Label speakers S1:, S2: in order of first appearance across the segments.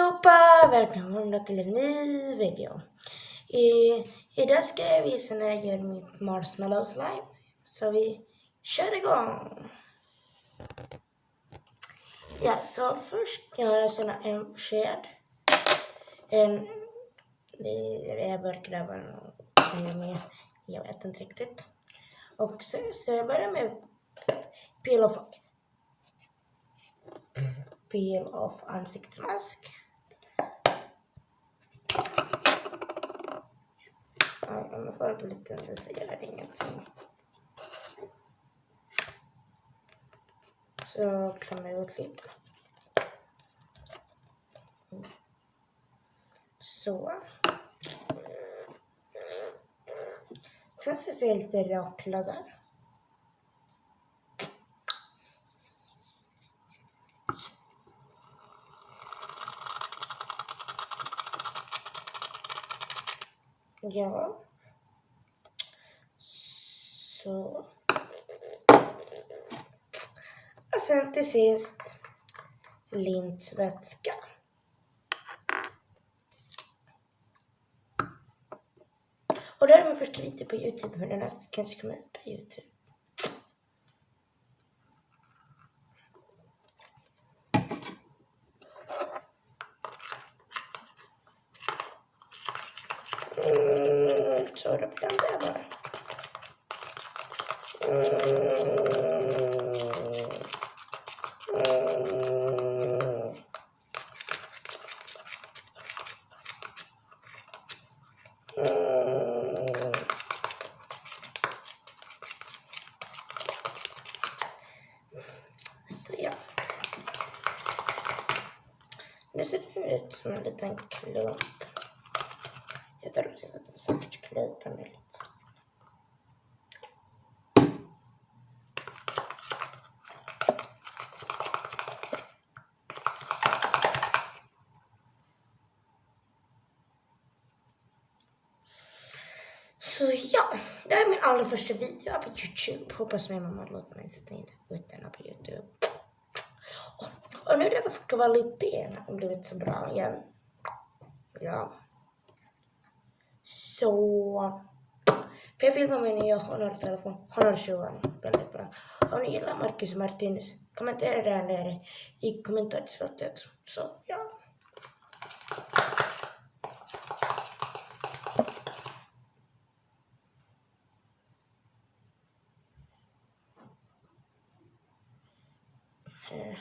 S1: allihopa! Välkomna till en ny video. Idag ska jag visa när jag gör mitt marshmallow slime. Så vi kör igång! Ja, så först jag har en sked. Jag börjar gräva med, jag vet inte riktigt. Och så jag börjar med peel off ansiktsmask. Om jag får på lite under så gör det ingenting. Så klämmer jag ut lite. Så. Sen så ser jag lite rakla där. Ja. Så. Och sen till sist linsvätska. Och det här är min första video på YouTube, för den här kanske kommer ut på YouTube. Så då blandar jag bara. Så ja. Nu ser det ut som en liten klump. Jag tror att jag sätter svart klita med lite. Så ja, det här är min allra första video på YouTube. Hoppas min mamma låter mig sätta in ut den på YouTube. Och nu är det för kvaliteten har blivit så bra igen. Ja. Så. För jag filmar min nya Honor-telefon. Honor 20. Väldigt bra. Om ni gillar Marcus och Martinus, kommentera där nere i kommentarsfältet. Så ja.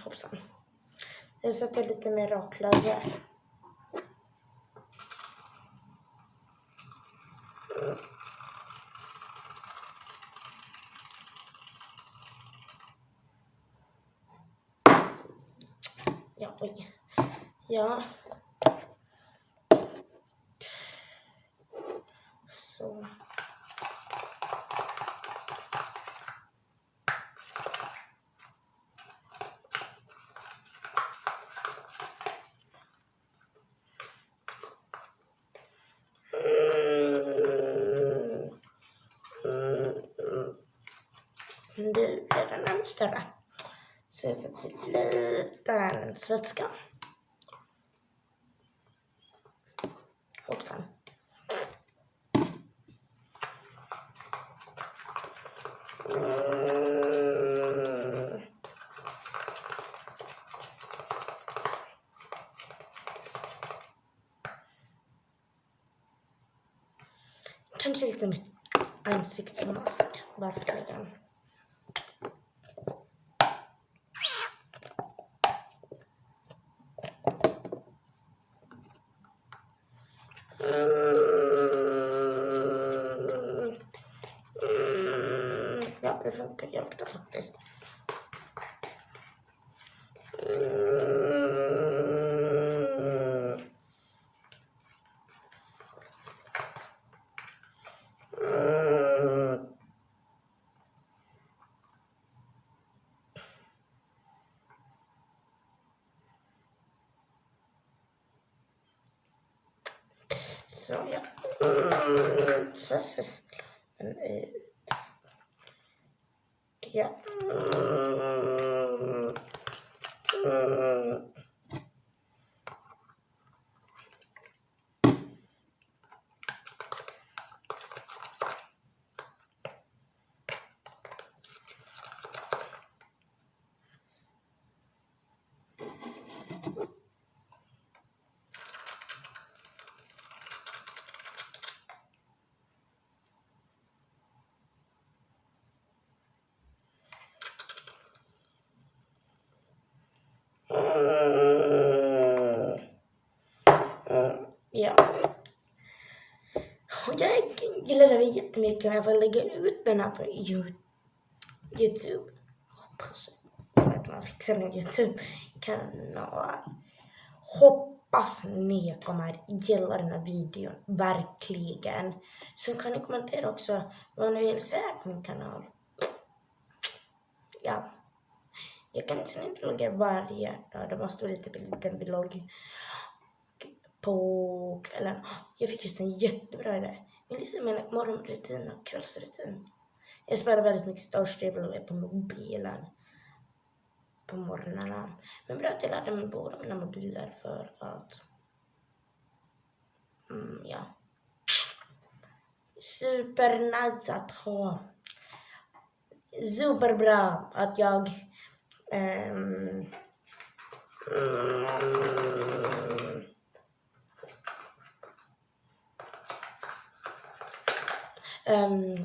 S1: Hoppsan. Jag sätter lite mer raklad här. Ja, oj. Ja. Så. Nu är den ännu större. Så jag sätter lite linsvätska. Hoppsan. Kanske lite med ansiktsmask. Verkligen. Ja, det funkar hjälpte faktiskt. Så ja. Så ses den ut. Ja. Ja. Och jag gillar det jättemycket om jag får lägga ut den här på YouTube. Hoppas att man fixar en YouTube-kanal. Hoppas ni kommer gilla den här videon, verkligen. Så kan ni kommentera också vad ni vill se på min kanal. Ja. Jag kan inte lägga varje dag, det måste vara typ en liten vlogg på kvällen. Jag fick just en jättebra idé. Men liksom en morgonrutin och kvällsrutin. Jag spelar väldigt mycket Star Stable på mobilen på morgnarna. Men bra att jag lärde mig båda mina mobiler för att ja. Supernice att ha. Superbra att jag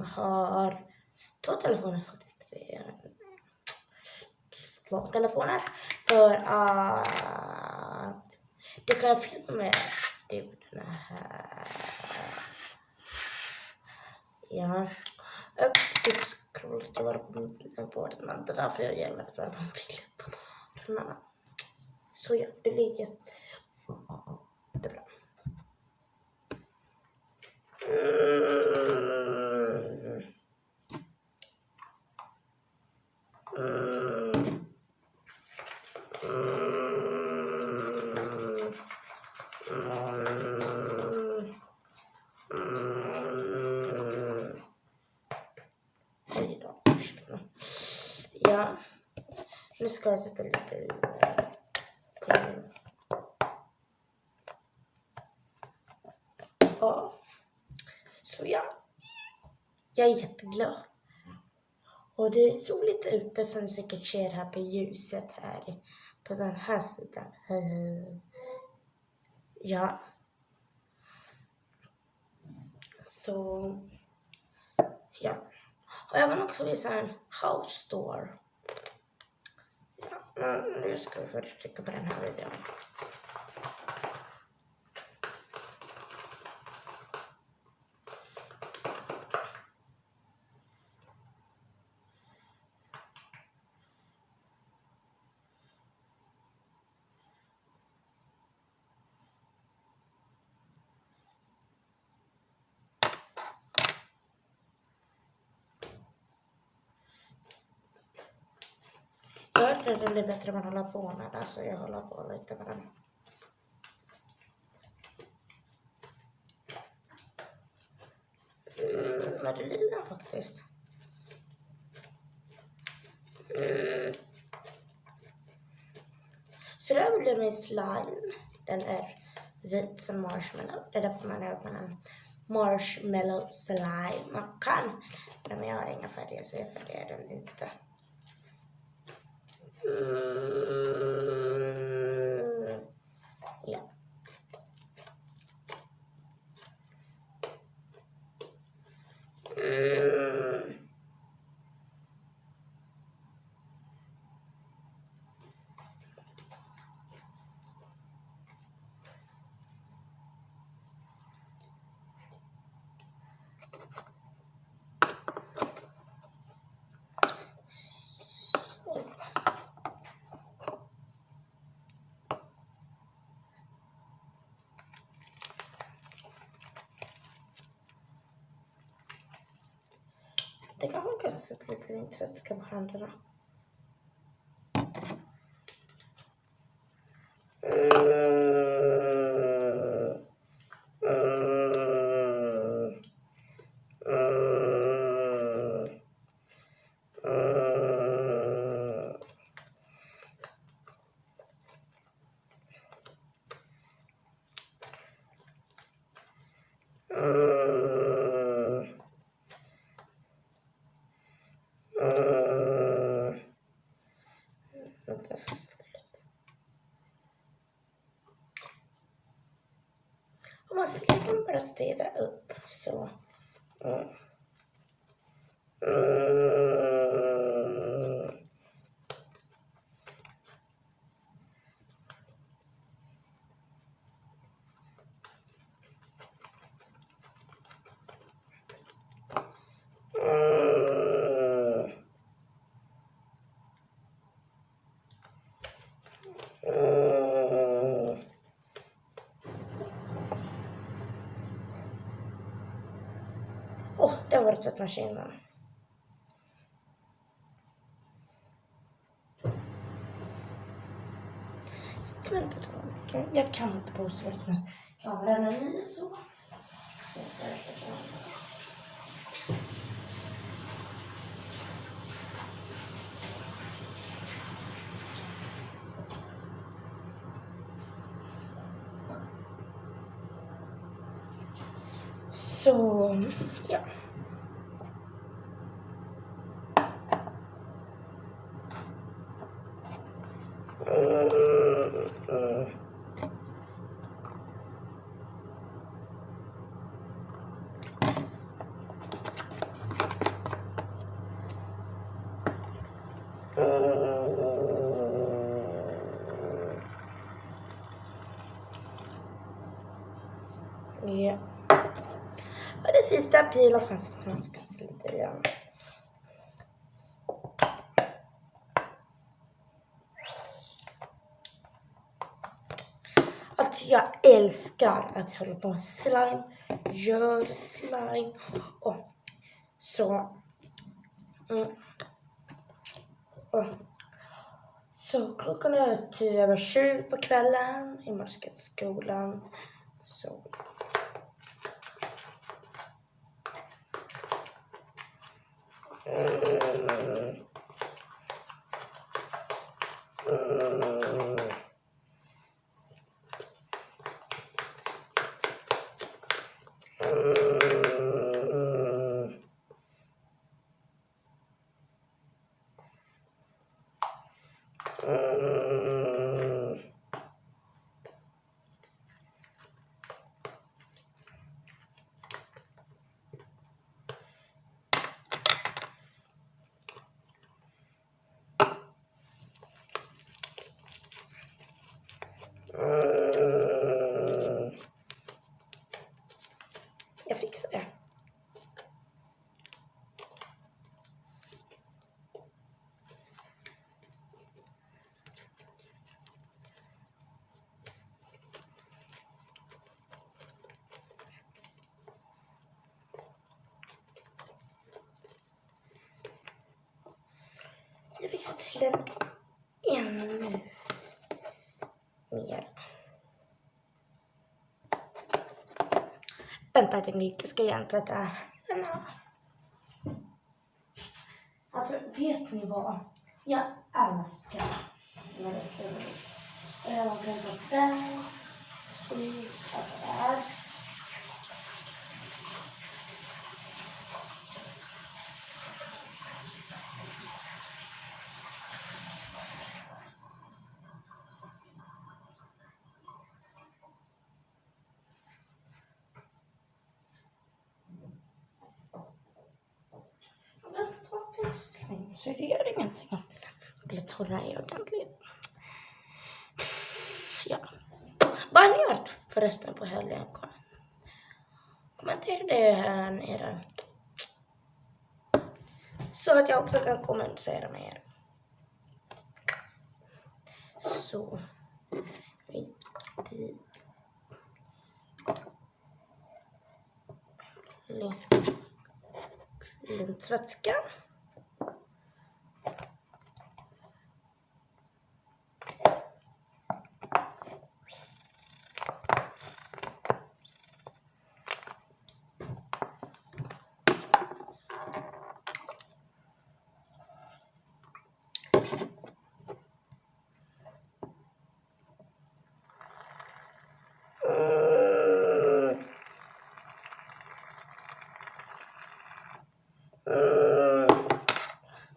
S1: har 2 telefoner faktiskt. 2 telefoner för att det kan jag filma med typ den här. Ja. Och typ scrolla till vara på mobilen på den andra. Därför jag gillar att vara på mobilen på morgnarna. Så ja, det ligger jättebra. Ja, nu ska jag sätta lite av. Så ja, jag är jätteglad. Och det är soligt ute som ni säkert ser här på ljuset här på den här sidan. Ja. Så ja. Och jag vill också visa en house store. Ja, nu ska vi först trycka på den här videon. Jag hörde det blir bättre om man håller på med det, så jag håller på lite med den. Med det lila faktiskt. Så där blir min slime. Den är vit som marshmallow. Det är därför man har en marshmallow slime. Man kan, men jag har inga färger så jag färgar den inte. Ja. Det kan man kanske sätta lite vindtvättska på händerna. Vänta, jag ska sätta lite. Och man kan bara städa upp så. över tvättmaskinen. Vänta då. Jag kan inte posta det nu. Kameran är ny så. Så, ja. Ja. Och det sista pil och franska lite igen. Att jag älskar att hålla på med slime, gör slime och så. Så klockan är 7:10 på kvällen. Imorgon ska jag till skolan. Så. Jag fixar det. Jag fixar till den ännu mer. Vänta ett ögonblick, ska jag tvätta den här. Alltså, vet ni vad? Jag älskar när det ser ut. Man kan ta sen. Alltså det här. Så det gör ingenting. Lite hålla i ordentligt. Ja. Vad har ni gjort förresten på helgen? Kommentera det här nere. Så att jag också kan kommentera med er. Så. Linsvätska.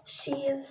S1: Chill.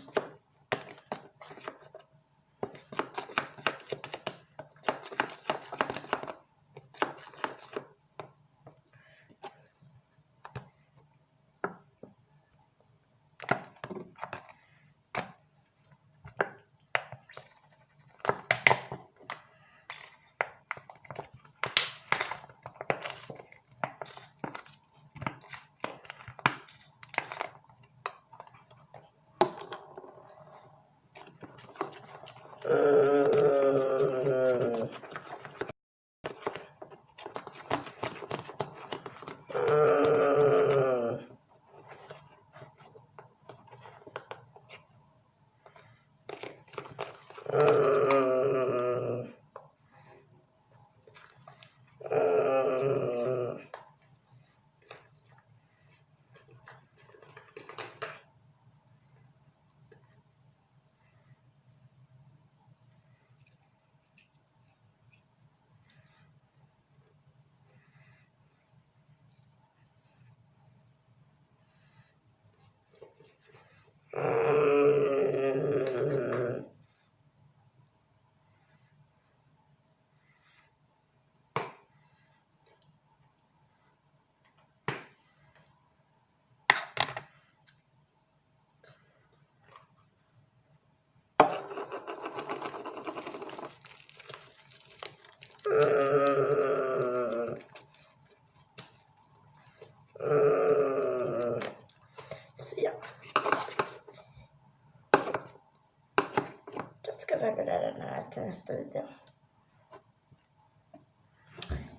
S1: till nästa video.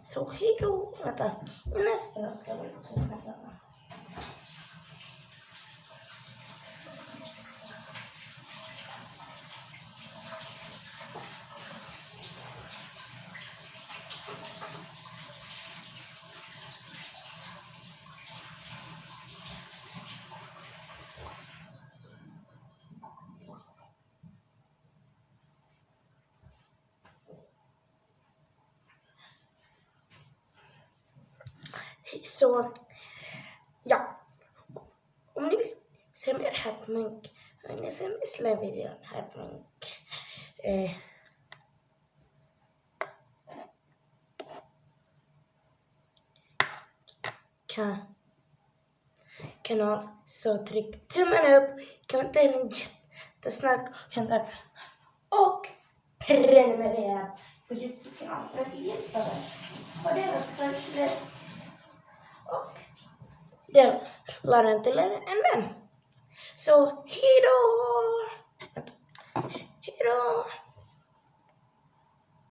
S1: Så hejdå. Vänta. Nästa gång ska jag väl gå till knapparna. Så, ja. Om ni vill se mer här på Munk, ni ser mig släva videon här på Munk. Kanal, så tryck tummen upp, kommentera en jättesnack och prenumerera på YouTube-kanalen för att hjälpa mig. Och det var kanske och dela den till en vän. Så hejdå! Hejdå!